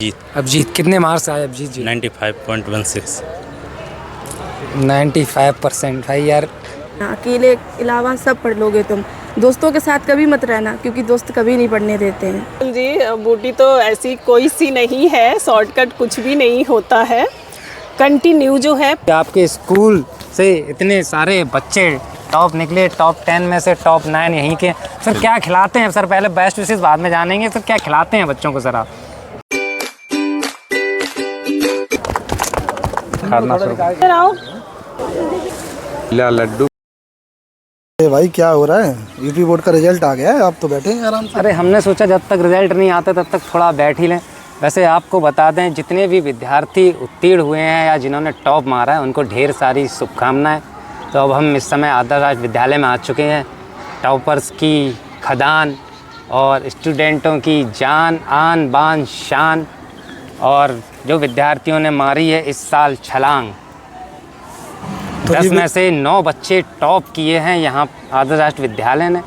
अभिजीत कितने मार्क्स आए अभिजीत जी? 95.16। 95% भाई यार। अकेले अलावा सब पढ़ लोगे तुम। दोस्तों के साथ कभी मत रहना, क्योंकि दोस्त कभी नहीं पढ़ने देते हैं। जी बूटी तो ऐसी कोई सी नहीं है, शॉर्टकट कुछ भी नहीं होता है। कंटिन्यू जो है। आपके स्कूल से इतने सारे बच्चे टॉप निकले, टॉप 10 में से टॉप 9 यहीं के। सर क्या खिलाते हैं सर? पहले बेस्ट विशेष बाद में जानेंगे। सर क्या खिलाते हैं बच्चों को सर आप? खाना आओ लड्डू। भाई क्या हो रहा है? यूपी बोर्ड का रिजल्ट आ गया है, आप तो बैठे हैं आराम से। अरे हमने सोचा जब तक रिजल्ट नहीं आता तब तक थोड़ा बैठ ही लें। वैसे आपको बता दें, जितने भी विद्यार्थी उत्तीर्ण हुए हैं या जिन्होंने टॉप मारा है उनको ढेर सारी शुभकामनाएं। तो अब हम इस समय आदर्श विद्यालय में आ चुके हैं। टॉपर्स की खदान और स्टूडेंटों की जान आन बान शान, और जो विद्यार्थियों ने मारी है इस साल छलांग। 10 में से 9 बच्चे टॉप किए हैं यहाँ आदर्श राष्ट्रीय विद्यालय ने।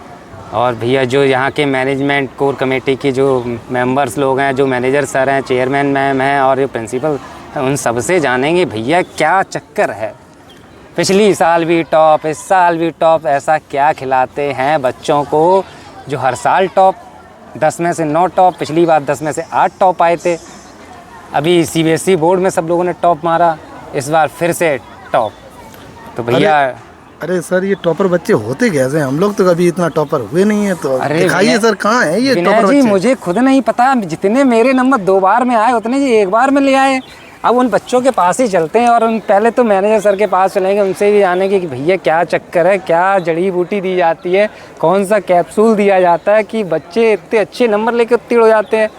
और भैया जो यहाँ के मैनेजमेंट कोर कमेटी के जो मेंबर्स लोग हैं, जो मैनेजर सर हैं, चेयरमैन मैम हैं और जो प्रिंसिपल हैं, उन सबसे जानेंगे भैया क्या चक्कर है। पिछली साल भी टॉप, इस साल भी टॉप, ऐसा क्या खिलाते हैं बच्चों को जो हर साल टॉप? 10 में से 9 टॉप, पिछली बार 10 में से 8 टॉप आए थे। अभी सीबीएसई बोर्ड में सब लोगों ने टॉप मारा, इस बार फिर से टॉप। तो भैया अरे सर, ये टॉपर बच्चे होते कैसे? हम लोग तो कभी इतना टॉपर हुए नहीं है। तो दिखाइए सर, कहाँ है ये टॉपर जी? बच्चे? मुझे खुद नहीं पता। जितने मेरे नंबर 2 बार में आए उतने जी 1 बार में ले आए। अब उन बच्चों के पास ही चलते हैं और उन पहले तो मैनेजर सर के पास चलेंगे, उनसे भी जानेंगे कि भैया क्या चक्कर है, क्या जड़ी बूटी दी जाती है, कौन सा कैप्सूल दिया जाता है कि बच्चे इतने अच्छे नंबर लेकर उत्तीर्ण हो जाते हैं।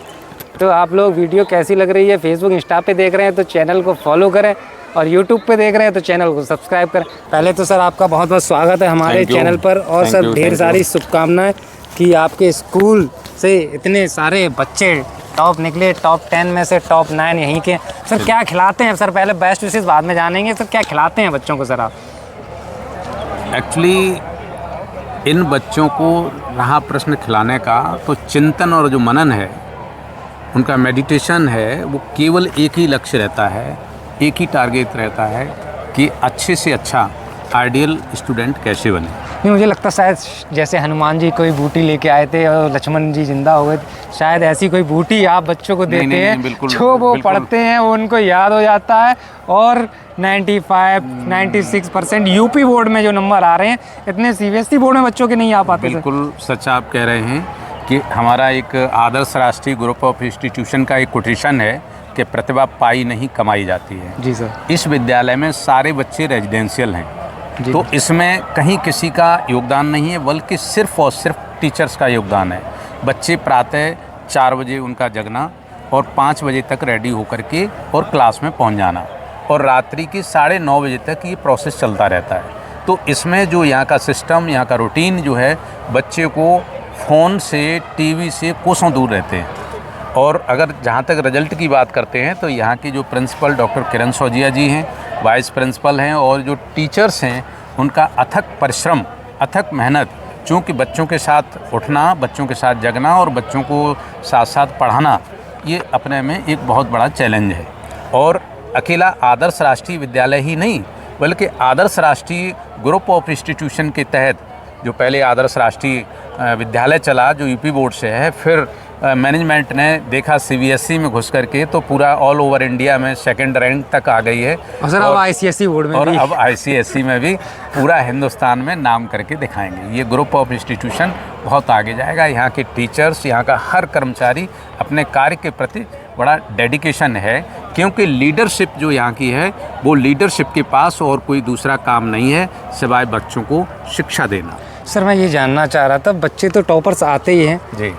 तो आप लोग वीडियो कैसी लग रही है? फेसबुक इंस्टा पे देख रहे हैं तो चैनल को फॉलो करें, और यूट्यूब पे देख रहे हैं तो चैनल को सब्सक्राइब करें। पहले तो सर आपका बहुत बहुत स्वागत है हमारे चैनल पर, और सर ढेर सारी शुभकामनाएं कि आपके स्कूल से इतने सारे बच्चे टॉप निकले, टॉप 10 में से टॉप 9 यहीं के। सर क्या खिलाते हैं सर? पहले बेस्ट विशेष बाद में जानेंगे। सर क्या खिलाते हैं बच्चों को सर आप? एक्चुअली इन बच्चों को रहा प्रश्न खिलाने का, तो चिंतन और जो मनन है, उनका मेडिटेशन है, वो केवल एक ही लक्ष्य रहता है, एक ही टारगेट रहता है कि अच्छे से अच्छा आइडियल स्टूडेंट कैसे बने। नहीं, मुझे लगता शायद जैसे हनुमान जी कोई बूटी लेके आए थे और लक्ष्मण जी जिंदा हो गए, शायद ऐसी कोई बूटी आप बच्चों को देते हैं जो वो पढ़ते हैं, वो उनको याद हो जाता है। और 95-96% यूपी बोर्ड में जो नंबर आ रहे हैं, इतने सीबीएसई बोर्ड में बच्चों के नहीं आ पाते। बिल्कुल सच आप कह रहे हैं कि हमारा एक आदर्श राष्ट्रीय ग्रुप ऑफ इंस्टीट्यूशन का एक कोटेशन है कि प्रतिभा पाई नहीं कमाई जाती है। जी सर। इस विद्यालय में सारे बच्चे रेजिडेंशियल हैं, तो इसमें कहीं किसी का योगदान नहीं है, बल्कि सिर्फ और सिर्फ टीचर्स का योगदान है। बच्चे प्रातः 4 बजे उनका जगना और 5 बजे तक रेडी होकर के और क्लास में पहुंच जाना, और रात्रि के 9:30 बजे तक ये प्रोसेस चलता रहता है। तो इसमें जो यहाँ का सिस्टम, यहाँ का रूटीन जो है, बच्चे को फ़ोन से, टीवी से कोसों दूर रहते हैं। और अगर जहाँ तक रिजल्ट की बात करते हैं, तो यहाँ के जो प्रिंसिपल डॉक्टर किरण सौजिया जी हैं, वाइस प्रिंसिपल हैं, और जो टीचर्स हैं, उनका अथक परिश्रम, अथक मेहनत, चूँकि बच्चों के साथ उठना, बच्चों के साथ जगना और बच्चों को साथ साथ पढ़ाना, ये अपने में एक बहुत बड़ा चैलेंज है। और अकेला आदर्श राष्ट्रीय विद्यालय ही नहीं, बल्कि आदर्श राष्ट्रीय ग्रुप ऑफ इंस्टीट्यूशन के तहत जो पहले आदर्श राष्ट्रीय विद्यालय चला, जो यूपी बोर्ड से है, फिर मैनेजमेंट ने देखा सीबीएसई में घुस करके तो पूरा ऑल ओवर इंडिया में 2nd रैंक तक आ गई है। और सर अब आईसीएसई बोर्ड में और भी। अब आईसीएसई में भी पूरा हिंदुस्तान में नाम करके दिखाएंगे। ये ग्रुप ऑफ इंस्टीट्यूशन बहुत आगे जाएगा। यहाँ के टीचर्स, यहाँ का हर कर्मचारी अपने कार्य के प्रति बड़ा डेडिकेशन है, क्योंकि लीडरशिप जो यहाँ की है, वो लीडरशिप के पास और कोई दूसरा काम नहीं है सिवाय बच्चों को शिक्षा देना। सर मैं ये जानना चाह रहा था, बच्चे तो टॉपर्स आते ही हैं जी,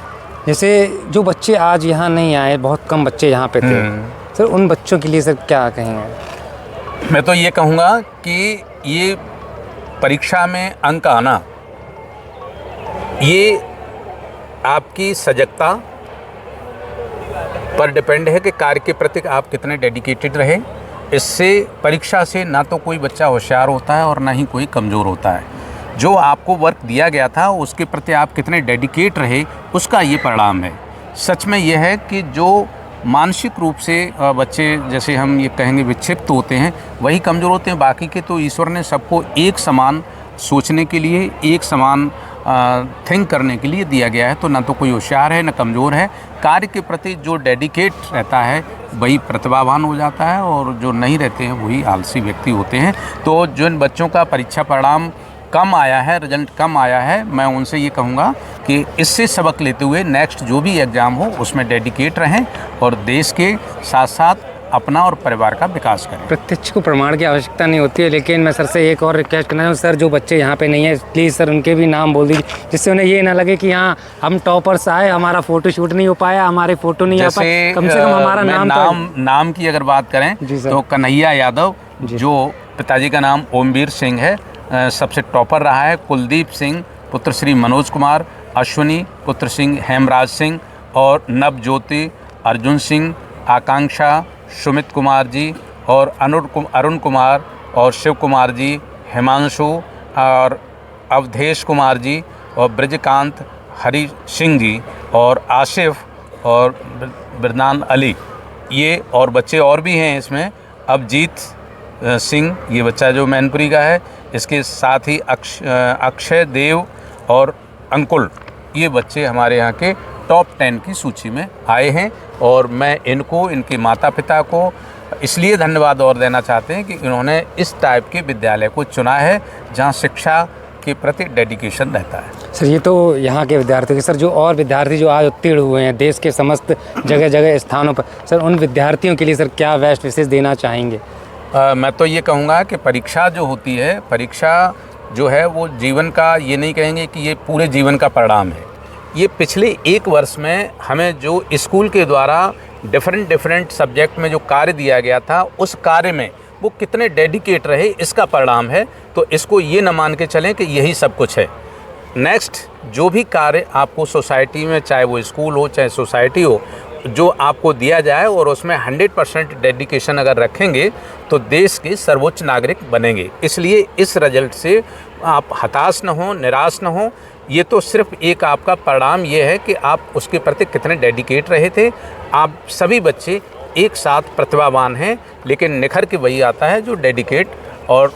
जैसे जो बच्चे आज यहाँ नहीं आए, बहुत कम बच्चे यहाँ पे थे, सर उन बच्चों के लिए सर क्या कहेंगे? मैं तो ये कहूँगा कि ये परीक्षा में अंक आना, ये आपकी सजगता पर डिपेंड है कि कार्य के प्रति आप कितने डेडिकेटेड रहे। इससे परीक्षा से ना तो कोई बच्चा होशियार होता है और ना ही कोई कमज़ोर होता है। जो आपको वर्क दिया गया था उसके प्रति आप कितने डेडिकेट रहे, उसका ये परिणाम है। सच में यह है कि जो मानसिक रूप से बच्चे जैसे हम ये कहेंगे विक्षिप्त होते हैं, वही कमज़ोर होते हैं। बाकी के तो ईश्वर ने सबको एक समान सोचने के लिए, एक समान थिंक करने के लिए दिया गया है। तो ना तो कोई होशियार है, ना कमज़ोर है। कार्य के प्रति जो डेडिकेट रहता है वही प्रतिभावान हो जाता है, और जो नहीं रहते हैं वही आलसी व्यक्ति होते हैं। तो जिन बच्चों का परीक्षा परिणाम कम आया है, रिजल्ट कम आया है, मैं उनसे ये कहूँगा कि इससे सबक लेते हुए नेक्स्ट जो भी एग्ज़ाम हो उसमें डेडिकेट रहें और देश के साथ साथ अपना और परिवार का विकास करें। प्रत्यक्ष को प्रमाण की आवश्यकता नहीं होती है, लेकिन मैं सर से एक और रिक्वेस्ट करना चाहूँ, सर जो बच्चे यहाँ पे नहीं है प्लीज़ सर उनके भी नाम बोल दीजिए, जिससे उन्हें ये ना लगे कि हाँ हम टॉपर्स आए, हमारा फ़ोटो शूट नहीं हो पाया, हमारे फ़ोटो नहीं आ पाए, कम से कम हमारा नाम की अगर बात करें तो कन्हैया यादव, जो पिताजी का नाम ओमवीर सिंह है, सबसे टॉपर रहा है। कुलदीप सिंह पुत्र श्री मनोज कुमार, अश्विनी पुत्र सिंह हेमराज सिंह, और नवज्योति, अर्जुन सिंह, आकांक्षा, सुमित कुमार जी, और अरुण कुमार, और शिव कुमार जी, हिमांशु और अवधेश कुमार जी, और ब्रजकांत, हरी सिंह जी, और आसिफ और बिरनान अली, ये और बच्चे और भी हैं इसमें। अभिजीत सिंह, ये बच्चा जो मैनपुरी का है, इसके साथ ही अक्षय देव और अंकुल, ये बच्चे हमारे यहाँ के टॉप 10 की सूची में आए हैं। और मैं इनको, इनके माता पिता को इसलिए धन्यवाद और देना चाहते हैं कि इन्होंने इस टाइप के विद्यालय को चुना है जहाँ शिक्षा के प्रति डेडिकेशन रहता है। सर ये तो यहाँ के विद्यार्थियों के, सर जो और विद्यार्थी जो आज उत्तीर्ण हुए हैं देश के समस्त जगह जगह स्थानों पर, सर उन विद्यार्थियों के लिए सर क्या बेस्ट विशेष देना चाहेंगे? मैं तो ये कहूँगा कि परीक्षा जो होती है, परीक्षा जो है वो जीवन का, ये नहीं कहेंगे कि ये पूरे जीवन का परिणाम है। ये पिछले एक वर्ष में हमें जो स्कूल के द्वारा डिफरेंट सब्जेक्ट में जो कार्य दिया गया था, उस कार्य में वो कितने डेडिकेट रहे, इसका परिणाम है। तो इसको ये न मान के चलें कि यही सब कुछ है। नेक्स्ट जो भी कार्य आपको सोसाइटी में, चाहे वो स्कूल हो चाहे सोसाइटी हो, जो आपको दिया जाए और उसमें 100% डेडिकेशन अगर रखेंगे तो देश के सर्वोच्च नागरिक बनेंगे। इसलिए इस रिजल्ट से आप हताश न हो, निराश न हो। ये तो सिर्फ एक आपका परिणाम ये है कि आप उसके प्रति कितने डेडिकेट रहे थे। आप सभी बच्चे एक साथ प्रतिभावान हैं, लेकिन निखर के वही आता है जो डेडिकेट और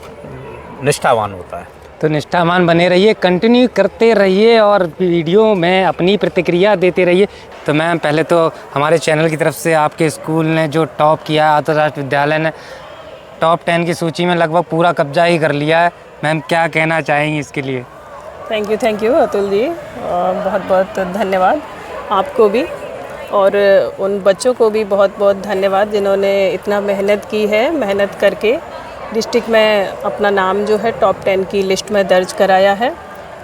निष्ठावान होता है। तो निष्ठावान बने रहिए, कंटिन्यू करते रहिए और वीडियो में अपनी प्रतिक्रिया देते रहिए। तो मैम पहले तो हमारे चैनल की तरफ से आपके स्कूल ने जो टॉप किया, आदर्श विद्यालय ने टॉप 10 की सूची में लगभग पूरा कब्जा ही कर लिया है। मैम क्या कहना चाहेंगी इसके लिए? थैंक यू अतुल जी, बहुत बहुत धन्यवाद आपको भी, और उन बच्चों को भी बहुत बहुत धन्यवाद जिन्होंने इतना मेहनत की है। मेहनत करके डिस्ट्रिक्ट में अपना नाम जो है टॉप 10 की लिस्ट में दर्ज कराया है।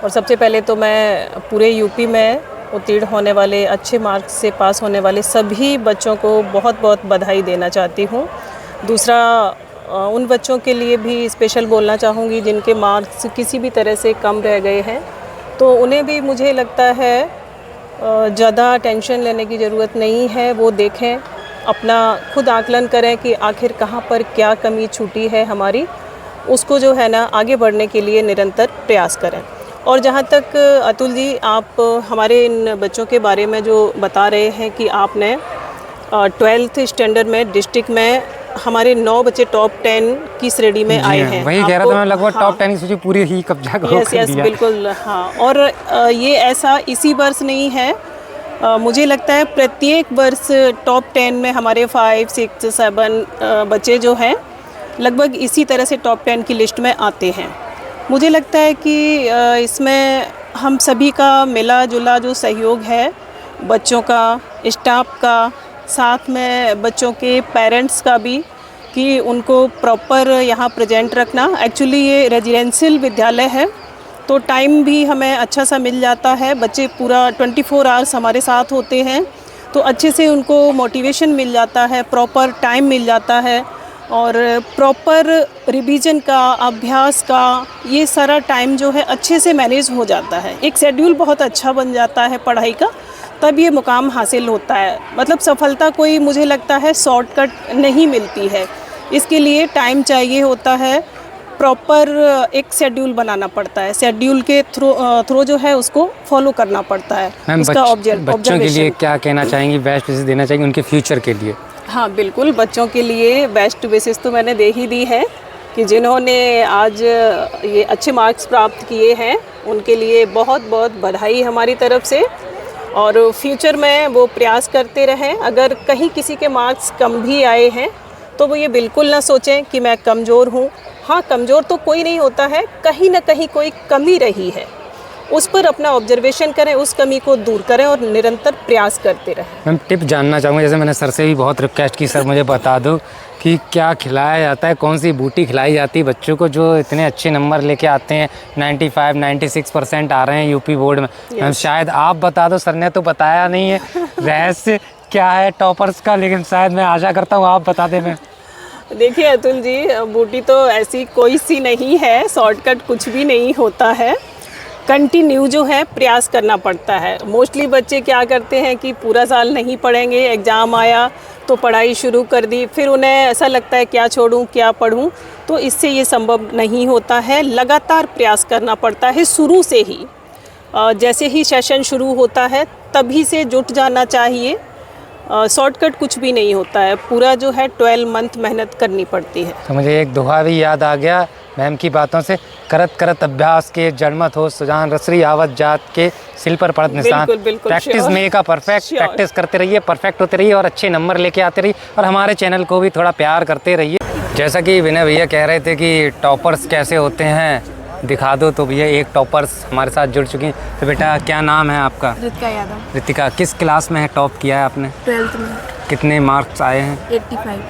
और सबसे पहले तो मैं पूरे यूपी में उत्तीर्ण होने वाले, अच्छे मार्क्स से पास होने वाले सभी बच्चों को बहुत बहुत बधाई देना चाहती हूँ। दूसरा, उन बच्चों के लिए भी स्पेशल बोलना चाहूँगी जिनके मार्क्स किसी भी तरह से कम रह गए हैं, तो उन्हें भी मुझे लगता है ज़्यादा टेंशन लेने की ज़रूरत नहीं है। वो देखें, अपना खुद आकलन करें कि आखिर कहाँ पर क्या कमी छूटी है हमारी, उसको जो है ना आगे बढ़ने के लिए निरंतर प्रयास करें। और जहाँ तक अतुल जी, आप हमारे इन बच्चों के बारे में जो बता रहे हैं कि आपने 12th स्टैंडर्ड में डिस्ट्रिक्ट में हमारे 9 बच्चे टॉप 10 की श्रेणी में आए हैं। वही कह रहा था मैं, लगभग टॉप 10 की सूची पूरी ही कब्जा कर दिया। यस बिल्कुल, हाँ। और ये ऐसा इसी वर्ष नहीं है, मुझे लगता है प्रत्येक वर्ष टॉप 10 में हमारे 5, 6, 7 बच्चे जो हैं लगभग इसी तरह से टॉप 10 की लिस्ट में आते हैं। मुझे लगता है कि इसमें हम सभी का मिला जुला जो सहयोग है, बच्चों का, स्टाफ का, साथ में बच्चों के पेरेंट्स का भी, कि उनको प्रॉपर यहाँ प्रेजेंट रखना। एक्चुअली ये रेजिडेंशियल विद्यालय है तो टाइम भी हमें अच्छा सा मिल जाता है। बच्चे पूरा 24 आवर्स हमारे साथ होते हैं, तो अच्छे से उनको मोटिवेशन मिल जाता है, प्रॉपर टाइम मिल जाता है, और प्रॉपर रिवीजन का, अभ्यास का, ये सारा टाइम जो है अच्छे से मैनेज हो जाता है। एक शेड्यूल बहुत अच्छा बन जाता है पढ़ाई का, तब ये मुकाम हासिल होता है। मतलब सफलता कोई, मुझे लगता है, शॉर्टकट नहीं मिलती है। इसके लिए टाइम चाहिए होता है, प्रॉपर एक शेड्यूल बनाना पड़ता है, शेड्यूल के थ्रू जो है उसको फॉलो करना पड़ता है। मैम उसका बच्चों के लिए क्या कहना चाहेंगी, बेस्ट विशेष देना चाहेंगी उनके फ्यूचर के लिए? हाँ बिल्कुल, बच्चों के लिए बेस्ट विशेष तो मैंने दे ही दी है कि जिन्होंने आज ये अच्छे मार्क्स प्राप्त किए हैं उनके लिए बहुत बहुत बधाई हमारी तरफ से, और फ्यूचर में वो प्रयास करते रहें। अगर कहीं किसी के मार्क्स कम भी आए हैं तो वो ये बिल्कुल ना सोचें कि मैं कमज़ोर हूँ। हाँ, कमज़ोर तो कोई नहीं होता है, कहीं ना कहीं कोई कमी रही है, उस पर अपना ऑब्जर्वेशन करें, उस कमी को दूर करें और निरंतर प्रयास करते रहें। मैम टिप जानना चाहूँगा, जैसे मैंने सर से भी बहुत रिक्वेस्ट की, सर मुझे बता दो कि क्या खिलाया जाता है, कौन सी बूटी खिलाई जाती है बच्चों को जो इतने अच्छे नंबर लेके आते हैं, 95-96% आ रहे हैं यूपी बोर्ड में। मैम शायद आप बता दो, सर ने तो बताया नहीं है रहस्य क्या है टॉपर्स का, लेकिन शायद मैं आशा करता हूँ आप बता दें। मैं देखिए अतुल जी, बूटी तो ऐसी कोई सी नहीं है, शॉर्टकट कुछ भी नहीं होता है, कंटिन्यू जो है प्रयास करना पड़ता है। मोस्टली बच्चे क्या करते हैं कि पूरा साल नहीं पढ़ेंगे, एग्ज़ाम आया तो पढ़ाई शुरू कर दी, फिर उन्हें ऐसा लगता है क्या छोड़ूं क्या पढ़ूं, तो इससे ये संभव नहीं होता है। लगातार प्रयास करना पड़ता है शुरू से ही, जैसे ही सेशन शुरू होता है तभी से जुट जाना चाहिए। शॉर्टकट कुछ भी नहीं होता है, पूरा जो है 12 मंथ मेहनत करनी पड़ती है। तो मुझे एक दोहा भी याद आ गया मैम की बातों से, करत करत अभ्यास के जड़मत हो सुजान रसरी आवत जात के सिल पर पड़त निशान। प्रैक्टिस में का परफेक्ट, प्रैक्टिस करते रहिए, परफेक्ट होते रहिए और अच्छे नंबर लेके आते रहिए, और हमारे चैनल को भी थोड़ा प्यार करते रहिए। जैसा कि विनय भैया कह रहे थे कि टॉपर्स कैसे होते हैं, दिखा दो, तो भैया एक टॉपर्स हमारे साथ जुड़ चुकी हैं। तो बेटा क्या नाम है आपका? रितिका यादव। रितिका, किस क्लास में है टॉप किया है आपने? 12th में। कितने मार्क्स आए हैं?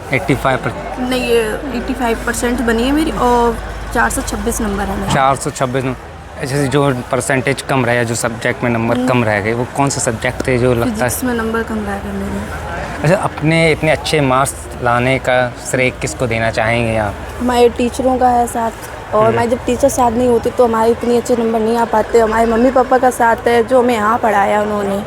85 नहीं, 85% बनी है मेरी, और 426 नंबर है मेरा। 426। अच्छा, जो परसेंटेज कम रहे, जो सब्जेक्ट में नंबर कम रह गए, वो कौन से सब्जेक्ट थे जो लगता है? इसमें नंबर कम रह गए मेरे। अच्छा, अपने इतने अच्छे मार्क्स लाने का श्रेय किसको देना चाहेंगे आप? हमारे टीचरों का है साथ, और हमारे जब टीचर साथ नहीं होते तो हमारे इतने अच्छे नंबर नहीं आ पाते। हमारे मम्मी पापा का साथ है जो हमें यहाँ पढ़ाया उन्होंने,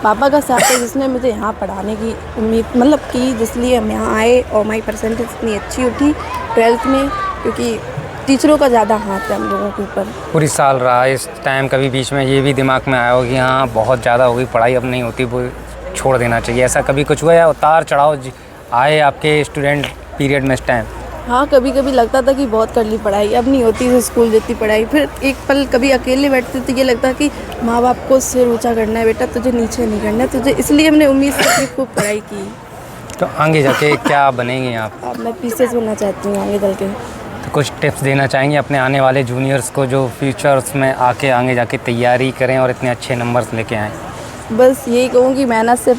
पापा का साथ है जिसने मुझे यहाँ पढ़ाने की उम्मीद मतलब की, जिसलिए हम यहाँ आए और हमारी परसेंटेज इतनी अच्छी उठी 12th में, क्योंकि टीचरों का ज़्यादा हाथ है हम लोगों के ऊपर। पूरी साल रहा इस टाइम, कभी बीच में ये भी दिमाग में आया हो कि हाँ बहुत ज़्यादा हो गई पढ़ाई, अब नहीं होती, वो छोड़ देना चाहिए, ऐसा कभी कुछ हुआ या उतार चढ़ाव आए आपके स्टूडेंट पीरियड में इस टाइम? हाँ, कभी कभी लगता था कि बहुत कर ली पढ़ाई, अब नहीं होती है स्कूल जितनी पढ़ाई। फिर एक पल कभी अकेले बैठते तो ये लगता कि माँ बाप को सिर ऊंचा करना है, बेटा तुझे नीचे नहीं करना है तुझे, इसलिए हमने उम्मीद से अपनी खूब पढ़ाई की। तो आगे जाके क्या बनेंगे आप? अब मैं पीसीएस बनना चाहती हूँ आगे चल के। तो कुछ टिप्स देना चाहेंगे अपने आने वाले जूनियर्स को जो फ्यूचर्स में आके आगे जाके तैयारी करें और इतने अच्छे नंबर्स लेके आएँ? बस यही कहूँ कि मेहनत से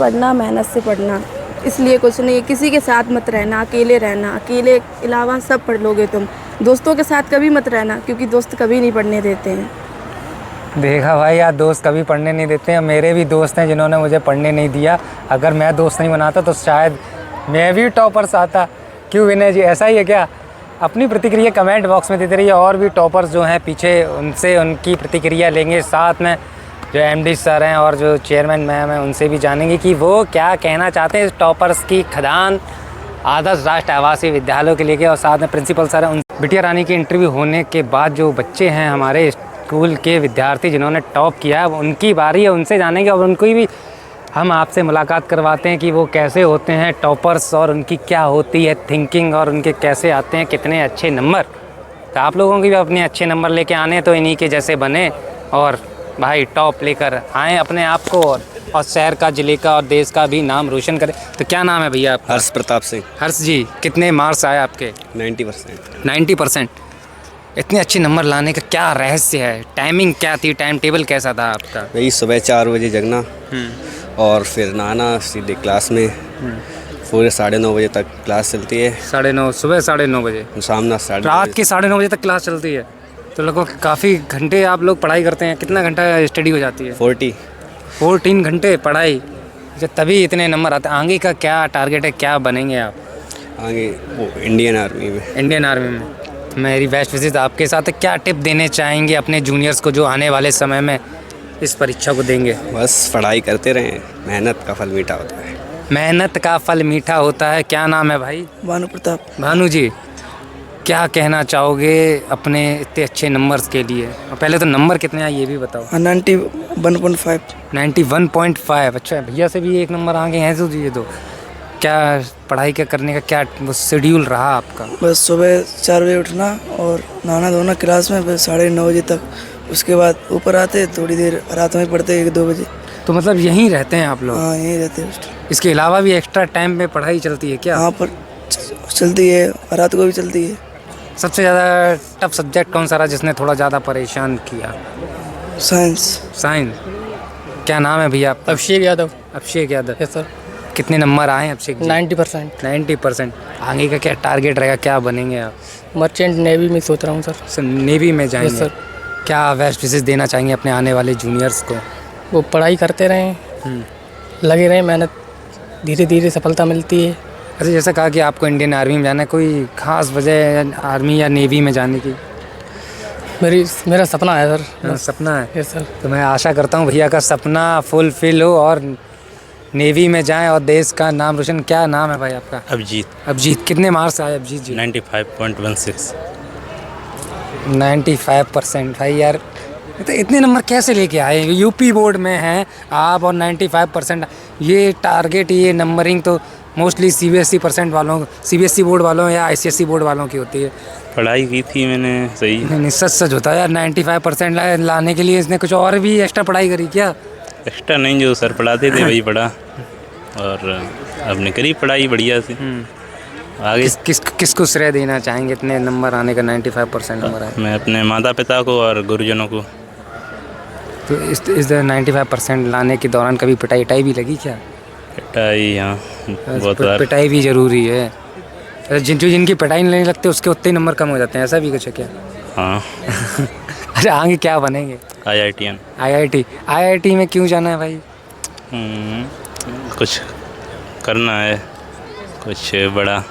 पढ़ना, इसलिए कुछ नहीं, किसी के साथ मत रहना, अकेले रहना, अकेले अलावा सब पढ़ लोगे तुम, दोस्तों के साथ कभी मत रहना, क्योंकि दोस्त कभी नहीं पढ़ने देते हैं। देखा भाई यार, दोस्त कभी पढ़ने नहीं देते हैं। मेरे भी दोस्त हैं जिन्होंने मुझे पढ़ने नहीं दिया, अगर मैं दोस्त नहीं बनाता तो शायद मैं भी टॉपर्स आता। क्यों विनय जी, ऐसा ही है क्या? अपनी प्रतिक्रिया कमेंट बॉक्स में देते रहिए, और भी टॉपर्स जो हैं पीछे उनसे उनकी प्रतिक्रिया लेंगे, साथ में जो एमडी सर हैं और जो चेयरमैन मैम हैं उनसे भी जानेंगे कि वो क्या कहना चाहते हैं इस टॉपर्स की खदान आदर्श राष्ट्रीय आवासीय विद्यालयों के लेके, और साथ में प्रिंसिपल सर हैं। उन बिटिया रानी की इंटरव्यू होने के बाद जो बच्चे हैं हमारे स्कूल के विद्यार्थी जिन्होंने टॉप किया है, उनकी बारी है, उनसे जानेंगे, और उनको भी हम आपसे मुलाकात करवाते हैं कि वो कैसे होते हैं टॉपर्स, और उनकी क्या होती है थिंकिंग, और उनके कैसे आते हैं कितने अच्छे नंबर। तो आप लोगों की भी अपने अच्छे नंबर लेके आने, तो इन्हीं के जैसे बने और भाई टॉप लेकर आएँ अपने आप को, और शहर का, ज़िले का और देश का भी नाम रोशन करें। तो क्या नाम है भैया आपका? हर्ष प्रताप सिंह। हर्ष जी, कितने मार्क्स आए आपके? 90%। 90%। इतने अच्छे नंबर लाने का क्या रहस्य है? टाइमिंग क्या थी, टाइम टेबल कैसा था आपका? वही सुबह 4 बजे जगना और फिर नहाना, सीधे क्लास में, पूरे 9:30 बजे तक क्लास चलती है। 9:30 सुबह 9:30 बजे, सामना 9:30 रात के 9:30 बजे तक क्लास चलती है? तो लगभग काफ़ी घंटे आप लोग पढ़ाई करते हैं। कितना घंटा स्टडी हो जाती है? 14 घंटे पढ़ाई। जब तभी इतने नंबर आते हैं। आगे का क्या टारगेट है, क्या बनेंगे आप आगे? वो इंडियन आर्मी में। इंडियन आर्मी में। मेरी बेस्ट विशेष आपके साथ है। क्या टिप देने चाहेंगे अपने जूनियर्स को जो आने वाले समय में इस परीक्षा को देंगे? बस पढ़ाई करते रहें, मेहनत का फल मीठा होता है। मेहनत का फल मीठा होता है। क्या नाम है भाई? भानु प्रताप। भानु जी, क्या कहना चाहोगे अपने इतने अच्छे नंबर्स के लिए? और पहले तो नंबर कितने आए ये भी बताओ। 91.5। 91.5। अच्छा, भैया से भी एक नंबर आगे हैं तो ये तो क्या पढ़ाई क्या करने का क्या वो शेड्यूल रहा आपका? बस सुबह 4 बजे उठना और नहाना धोना क्लास में, बस 9:30 बजे तक। उसके बाद ऊपर आते, थोड़ी देर रात में पढ़ते 1-2 बजे। तो मतलब यहीं रहते हैं आप लोग? हाँ, यहीं रहते हैं। इसके अलावा भी एक्स्ट्रा टाइम में पढ़ाई चलती है क्या? हाँ, पर चलती है, रात को भी चलती है। सबसे ज़्यादा टफ सब्जेक्ट कौन सा रहा जिसने थोड़ा ज़्यादा परेशान किया? साइंस। साइंस। क्या नाम है भैया आपका? अभिषेक यादव। अभिषेक यादव। Yes sir. कितने नंबर आए हैं अभिषेक जी? 90%। 90%। आगे का क्या टारगेट रहेगा, क्या बनेंगे आप? मर्चेंट नेवी में सोच रहा हूँ सर। नेवी में जाएंगे? Yes sir. क्या बेस्ट विशेष देना चाहेंगे अपने आने वाले जूनियर्स को? वो पढ़ाई करते रहें, लगे रहें, मेहनत, धीरे धीरे सफलता मिलती है। अच्छा, जैसा कहा कि आपको इंडियन आर्मी में जाना है, कोई ख़ास वजह आर्मी या नेवी में जाने की? मेरा सपना है सर। हाँ, सपना है। Yes sir. तो मैं आशा करता हूँ भैया का सपना फुलफिल हो और नेवी में जाएं और देश का नाम रोशन। क्या नाम है भाई आपका? अभिजीत। अभिजीत। कितने मार्क्स आए अभिजीत जी? 95.16। 95% भाई यार, तो इतने नंबर कैसे लेके आए? यूपी बोर्ड में हैं आप और 95%। ये टारगेट, ये नंबरिंग तो मोस्टली सीबीएसई बोर्ड वालों या आईसीएसई बोर्ड वालों की होती है। पढ़ाई की थी मैंने, सही। नहीं, सच होता है यार। 95% लाने के लिए इसने कुछ और भी एक्स्ट्रा पढ़ाई करी क्या? एक्स्ट्रा नहीं, जो सर पढ़ाते थे वही पढ़ा और अपने करी पढ़ाई बढ़िया से आगे। किसको श्रेय देना चाहेंगे इतने नंबर आने का? 95% नंबर आए। मैं अपने माता पिता को और गुरुजनों को। तो इस 95% लाने के दौरान कभी पिटाई भी लगी क्या? पिटाई, हाँ, बहुत बार। पिटाई भी ज़रूरी है। जिनकी पिटाई नहीं लगती उसके उतने नंबर कम हो जाते हैं, ऐसा भी कुछ है क्या? हाँ। अच्छा, आगे क्या बनेंगे? IIT में क्यों जाना है भाई? कुछ करना है, कुछ बड़ा।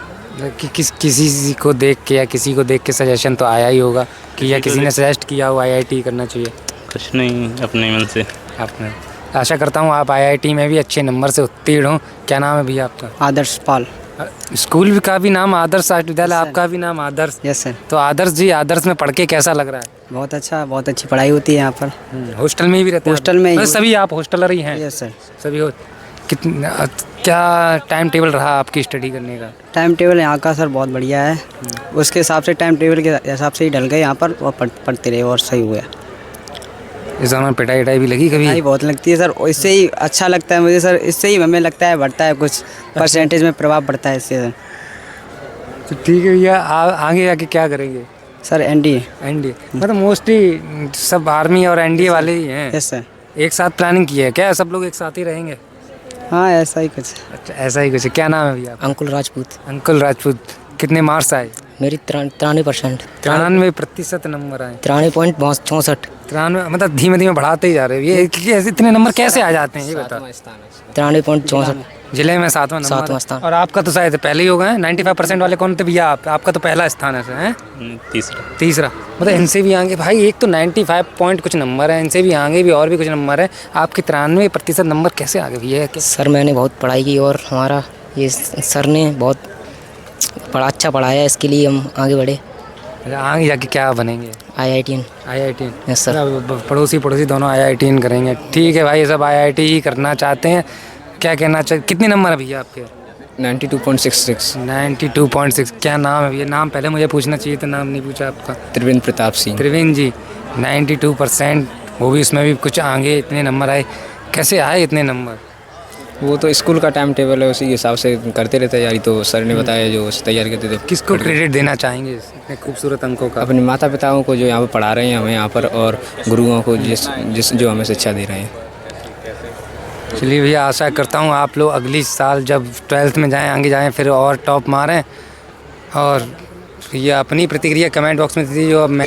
किसी को देख के या किसी को देख के सजेशन तो आया ही होगा कि या किसी ने सजेस्ट किया हो IIT करना चाहिए? कुछ नहीं, अपने मन से। आपने? आशा करता हूँ आप IIT में भी अच्छे नंबर से उत्तीर्ण हो। क्या नाम है भैया आपका? आदर्श पाल। स्कूल का भी नाम आदर्श विद्यालय, आपका भी नाम आदर्श? Yes sir. तो आदर्श जी, आदर्श में पढ़ के कैसा लग रहा है? बहुत अच्छा, बहुत अच्छी पढ़ाई होती है यहाँ पर। हॉस्टल में भी रहते हैं? हॉस्टल में ही। सभी आप हॉस्टलर ही हैं? Yes sir. सभी हो। क्या टाइम टेबल रहा आपकी स्टडी करने का? टाइम टेबल यहाँ का सर बहुत बढ़िया है। उसके हिसाब से, टाइम टेबल के हिसाब से ही डल गए यहाँ पर और पढ़ते रहे और सही हुआ। इस दौरान पिटाई भी लगी कभी? पिटाई बहुत लगती है सर, इससे ही अच्छा लगता है मुझे सर। इससे ही हमें लगता है बढ़ता है, कुछ परसेंटेज में प्रभाव पड़ता है इससे सर। तो ठीक है भैया, आगे जाके क्या करेंगे? Sir NDA। मतलब मोस्टली सब आर्मी और NDA वाले ही हैं? Yes sir. एक साथ प्लानिंग की है क्या? सब लोग एक साथ ही रहेंगे? हाँ, ऐसा ही कुछ। अच्छा, ऐसा ही कुछ है। क्या नाम है भैया? अंकुल राजपूत। अंकुल राजपूत। कितने मार्क्स आए? मेरी 93%। 93% नंबर आए। 93.64। 93, मतलब धीमे धीमे बढ़ाते ही जा रहे हो। ये इतने नंबर कैसे आ जाते हैं ये बता? 93.64। जिले में 7वां नंबर। 7वां स्थान। और आपका तो शायद पहले ही होगा। 95% वाले कौन थे भैया? आपका तो पहला स्थान है? तीसरा। मतलब इनसे भी आगे भाई, एक तो 95 पॉइंट कुछ नंबर है, इनसे भी आगे भी और भी कुछ नंबर है। आपके 93% नंबर कैसे आगे भैया? सर मैंने बहुत पढ़ाई की और हमारा ये सर ने बहुत अच्छा पढ़ाया, इसके लिए हम आगे बढ़े। आगे जाके क्या बनेंगे? IIT। Yes sir. पड़ोसी दोनों IIT करेंगे। ठीक है भाई, सब IIT ही करना चाहते हैं। क्या कहना चाहिए? कितने नंबर है भैया आपके? 92.66। 92.6। क्या नाम है भैया? नाम पहले मुझे पूछना चाहिए था, नाम नहीं पूछा आपका। त्रिवेंद्र प्रताप सिंह। त्रिवेंद्र जी, 92%, वो भी उसमें भी कुछ आगे इतने नंबर आए। कैसे आए इतने नंबर? वो तो स्कूल का टाइम टेबल है, उसी के हिसाब से करते रहते तैयारी। तो सर ने बताया जो तैयारी करते थे। किसको क्रेडिट देना चाहेंगे इतने खूबसूरत अंकों का? अपने माता पिताओं को जो यहाँ पर पढ़ा रहे हैं हमें यहाँ पर, और गुरुओं को जिस जो हमें शिक्षा दे रहे हैं। चलिए भैया, आशा करता हूँ आप लोग अगली साल जब 12th में जाएँ, आगे जाएँ, फिर और टॉप मारें। और ये अपनी प्रतिक्रिया कमेंट बॉक्स में दीजिए। जो अब मैं